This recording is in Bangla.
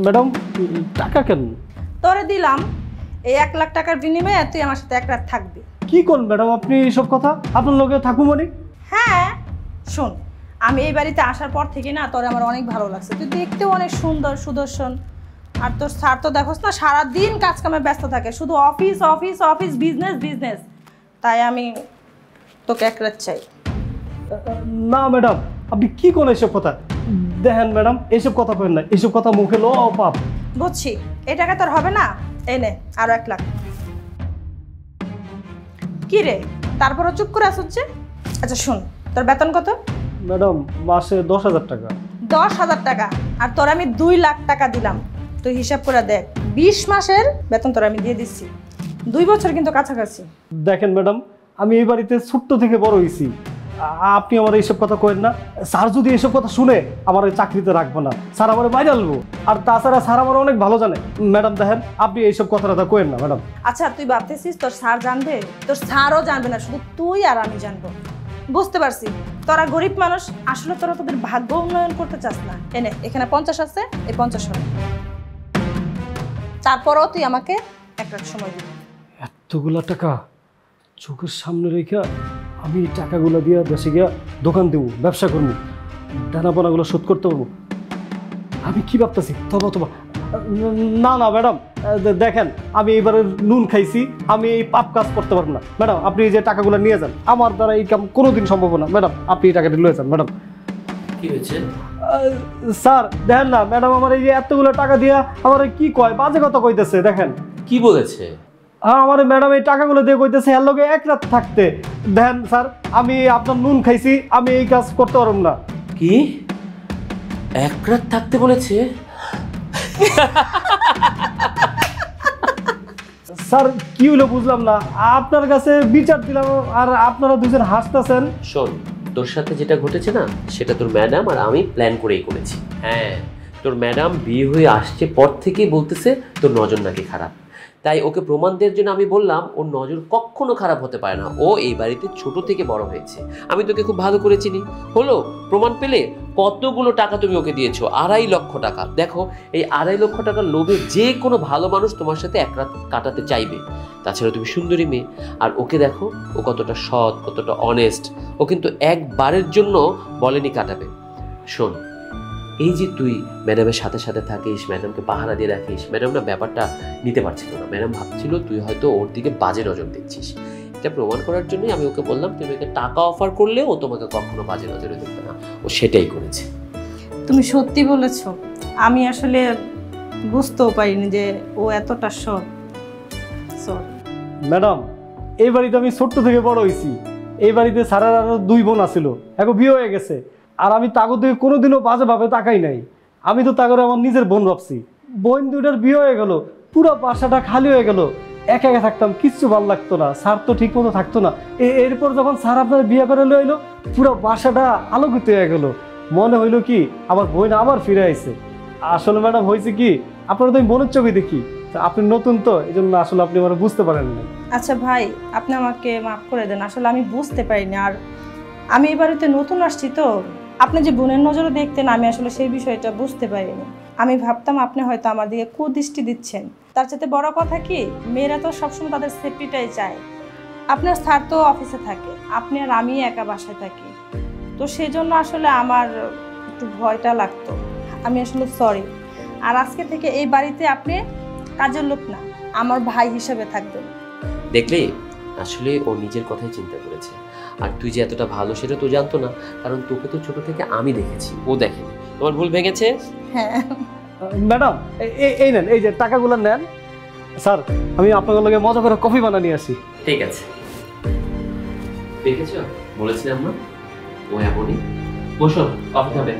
ম্যাডাম টাকা কেন? তোরে দিলাম এই 1 লাখ টাকার বিনিময়ে তুই আমার সাথে 1 রাত থাকবি। কি কোন ম্যাডাম আপনি এইসব কথা? আপনার লগে থাকবো মানে? হ্যাঁ শোন, আমি এই বাড়িতে আসার পর থেকে না তোরে আমার অনেক ভালো লাগছে। তুই দেখতেও অনেক সুন্দর সুদর্শন। আর তোর স্যার তো দেখোস না সারাদিন কাজ কামে ব্যস্ত থাকে, শুধু office office office, business business. তাই আমি তোকে 1 রাত চাই। না ম্যাডাম, আপনি কি কোন এইসব কথা? দেখেন ম্যাডাম, এইসব কথা কেন না, এইসব কথা মুখে লো পাপ। বুঝছি, এই টাকা তোর হবে না, এনে আরো 1 লাখ। কি রে তারপরও চুপ করে আসছে? আচ্ছা শোন, তোর বেতন কত? ম্যাডাম মাসে 10,000 টাকা। 10,000 টাকা? আর তোর আমি 2 লাখ টাকা দিলাম। তুই হিসাব করে দেখ, 20 মাসের বেতন তোর আমি দিয়ে দিচ্ছি। 2 বছর কিন্তু কাছাকাছি। দেখেন ম্যাডাম, আমি এই বাড়িতে ছোট্ট থেকে বড় হয়েছি, আপনি আমার এইসব কথা কইেন না। স্যার যদি এইসব কথা শুনে আমার এই চাকরিতে রাখবো না, স্যার আমার বাইরে আনবো। আর তাছাড়া স্যার আমার অনেক ভালো জানে। ম্যাডাম দেখেন, আপনি এইসব কথাটা কইেন না ম্যাডাম। আচ্ছা তুই ভাবতেছিস তোর স্যার জানবে? তোর স্যারও জানবে না, শুধু তুই আর আমি জানবো। বুঝতে পারছি তোরা গরিব মানুষ, আসলে তোরা তোদের ভাগ্য উন্নয়ন করতে চাস না। এনে এখানে 50 আছে, এই 50 হবে। তারপরও তুই আমাকে 1 রাত সময় দিবি। এতগুলা টাকা চোখের সামনে রেখে আমি টাকাগুলো দিয়ে দেশে গিয়া দোকান দেবো, ব্যবসা করবো, দানাপানাগুলো শোধ করতে পারবো? আমি কি ভাবতেছি? তবা না না ম্যাডাম, দেখেন আমি এবারে নুন খাইছি, আমি এই পাপ কাজ করতে পারবো না। ম্যাডাম আপনি এই যে টাকাগুলো নিয়ে যান, আমার দ্বারা এই কাম কোনোদিন সম্ভব না। ম্যাডাম আপনি এই টাকাটা নিয়ে যান। ম্যাডাম কি হয়েছে? স্যার দেখেন না, ম্যাডাম আমার এই যে এতগুলো টাকা দিয়া আমার কি কয়, বাজে কথা কইতেছে। দেখেন কি বলেছে? আমার ম্যাডাম এই টাকাগুলো দিয়ে কইতেছে এর লগে 1 রাত থাকতে। দেখেন স্যার, আমি আপনার নুন খাইছি, আমি এই কাজ করতে পারব না। কি 1 রাত থাকতে বলেছে? স্যার কি হলো বুঝলাম না, আপনার কাছে বিচার দিলাম আর আপনারা দুজন হাসতেছেন। শোন, তোর সাথে যেটা ঘটেছে না, সেটা তোর ম্যাডাম আর আমি প্ল্যান করেই করেছি। হ্যাঁ, তোর ম্যাডাম বিয়ে হয়ে আসছে পর থেকেই বলতেছে তোর নজর নাকি খারাপ। তাই ওকে প্রমাণ দেওয়ার জন্য আমি বললাম ওর নজর কখনো খারাপ হতে পারে না, ও এই বাড়িতে ছোট থেকে বড় হয়েছে। আমি তোকে খুব ভালো করে চিনি। হলো প্রমাণ পেলে? কতগুলো টাকা তুমি ওকে দিয়েছো? 2.5 লক্ষ টাকা। দেখো, এই 2.5 লক্ষ টাকার লোভে যে কোনো ভালো মানুষ তোমার সাথে 1 রাত কাটাতে চাইবে। তাছাড়া তুমি সুন্দরী মেয়ে, আর ওকে দেখো, ও কতটা সৎ, কতটা অনেস্ট। ও কিন্তু একবারের জন্য বলেনি কাটাবে। শোন, এই যে তুই ম্যাডামের সাথে সাথে থাকিস, ম্যাডামকে পাহারা দিয়ে রাখিস, ম্যাডাম না ব্যাপারটা নিতে পারছিল না। ম্যাডাম ভাবছিল তুই হয়তো ওর দিকে বাজে নজর দিচ্ছিস। এটা প্রমাণ করার জন্যই আমি ওকে বললাম তুমি ওকে টাকা অফার করলে ও তোমাকে কখনো বাজে নজরে দেখবে না। ও সেটাই করেছে। তুমি সত্যি বলেছো, আমি আসলে বুঝতেও পারিনি যে ও এতটা সৎ। ম্যাডাম এই বাড়িতে আমি ছোট্ট থেকে বড় হয়েছি। এই বাড়িতে স্যারের আরো 2 বোন আছিল, এখন বিয়ে হয়ে গেছে। আর আমি তাগর দিকে কোনোদিনও বাজেভাবে তাকাই নাই। আমি তো তাগরে আমার নিজের বোন ভাবছি। বোন 2টার বিয়ে হয়ে গেল, পুরো বাসাটা খালি হয়ে গেল। একা একা থাকতাম, কিচ্ছু ভালো লাগতো না। স্যার তো ঠিক মতো থাকতো না। এরপর যখন স্যার আপনার বিয়ে করে লইলো, পুরো বাসাটা আলোকিত হয়ে গেল। মনে হইলো কি আমার বোন আবার ফিরে আইছে। আসলে ম্যাডাম হয়েছে কি, আপনারা তো আমি বোনের চোখে দেখি, আপনি নতুন তো এই জন্য আসলে আপনি আমার বুঝতে পারেন না। আচ্ছা ভাই, আপনি আমাকে মাফ করে দেন, আসলে আমি বুঝতে পারিনি। আর আমি এই বাড়িতে নতুন আসছি তো, আপনি যে বোনের নজরে দেখতেন আমি আসলে সেই বিষয়টা বুঝতে পারিনি। আমি ভাবতাম আপনি হয়তো আমার দিকে কুদৃষ্টি দিচ্ছেন। তার চাইতে বড় কথা কি, মেয়েরা তো সবসময় তাদের সেফটিটাই চায়। আপনার স্যার তো অফিসে থাকে, আপনি আর আমি একা বাসায় থাকি, তো সেই জন্য আসলে আমার একটু ভয়টা লাগতো। আমি আসলে সরি। আর আজকে থেকে এই বাড়িতে আপনি কাজের লোক না, আমার ভাই হিসেবে থাকবেন। দেখলে, আসলে ও নিজের কথাই চিন্তা করেছে। আর তুই যে এতটা ভালো সেটা তো জানতো না, কারণ তোকে তো ছোট থেকে আমি দেখেছি, ও দেখেনি। তোমার ভুল ভেঙেছে। হ্যাঁ ম্যাডাম এই নেন, এই যে টাকাগুলো নেন। স্যার আমি আপনাদের লগে মজা করে কফি বানা নিয়ে আসি। ঠিক আছে। দেখেছো, বলেছিলাম না ও এমনই। বসো, কফি খাবে।